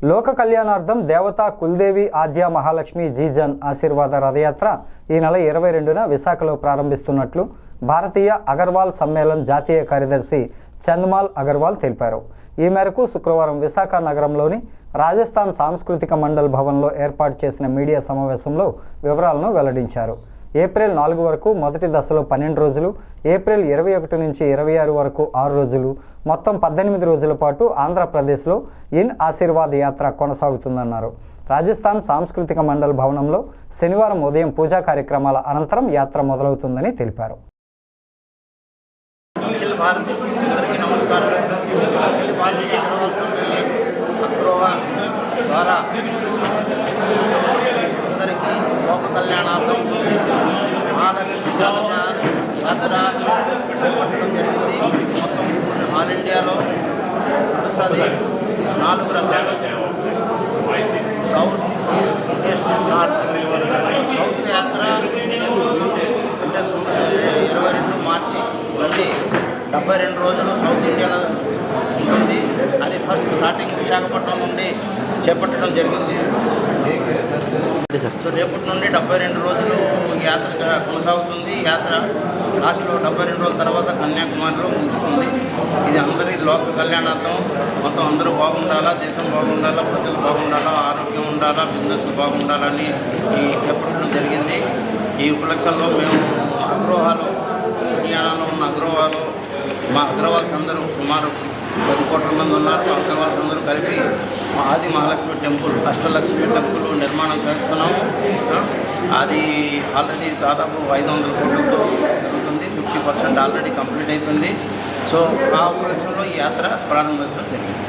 లోక కళ్యాణార్థం దేవతా కుల్దేవి ఆద్య మహాలక్ష్మి జీజన్ ఆశీర్వాద రథయాత్ర ఈ నెల 22న విశాఖలో ప్రారంభిస్తున్నట్లు భారతీయ అగర్వాల్ సమ్మేళన్ జాతీయ కార్యదర్శి చంద్మాల్ అగర్వాల్ తెలిపారు. ఈ మేరకు శుక్రవారం విశాఖ నగరంలోని రాజస్థాన్ సాంస్కృతిక మండల్ భవన్లో ఏర్పాటు చేసిన మీడియా సమావేశంలో వివరాలను వెల్లడించారు. ఏప్రిల్ 4 వరకు మొదటి దశలో 12 రోజులు, ఏప్రిల్ 21 నుంచి 26 వరకు 6 రోజులు, మొత్తం 18 రోజుల పాటు ఆంధ్రప్రదేశ్లో ఇన్ ఆశీర్వాద్ యాత్ర కొనసాగుతుందన్నారు. రాజస్థాన్ సాంస్కృతిక మండల్ భవనంలో శనివారం ఉదయం పూజా కార్యక్రమాల అనంతరం యాత్ర మొదలవుతుందని తెలిపారు. లోక కళ్యాణార్థం మహాలక్ష్మి యాత్ర చేపట్టడం జరిగింది. మొత్తం ఆల్ ఇండియాలో నడుస్తుంది. 4 రథాలు, south, east, west, north. South యాత్ర అంటే 22 మార్చి నుండి 72 రోజులు సౌత్ ఇండియాలో ఉంటుంది. అది ఫస్ట్ స్టార్టింగ్ విశాఖపట్నం నుండి చేపట్టడం జరిగింది. సో రేపటి నుండి 72 రోజులు యాత్ర కొనసాగుతుంది. యాత్ర లాస్ట్లో 72 రోజుల తర్వాత కన్యాకుమారిలో ముగుస్తుంది. ఇది అందరి లోక కళ్యాణార్థం. మొత్తం అందరూ బాగుండాలా, దేశం బాగుండాలా, ప్రజలు బాగుండాలా, ఆరోగ్యం ఉండాలా, బిజినెస్ బాగుండాలని చేపట్టడం జరిగింది. ఈ ఉపలక్షణలో మేము అగ్రవాలు, హర్యానాలో ఉన్న అగ్రవాలు, మా అగ్రవాల్స్ అందరూ సుమారు 10 కోట్ల మంది ఉన్నారు. మా అగ్రవాల్స్ అందరూ కలిపి ఆది మహాలక్ష్మి టెంపుల్, అష్టలక్ష్మి టెంపుల్ నిర్మాణం చేస్తున్నాము. అది ఆల్రెడీ దాదాపు 500 కోట్లతో జరుగుతుంది. 50% ఆల్రెడీ కంప్లీట్ అయిపోయింది. సో ఆ ఉపలక్షణలో ఈ యాత్ర ప్రారంభించడం జరిగింది.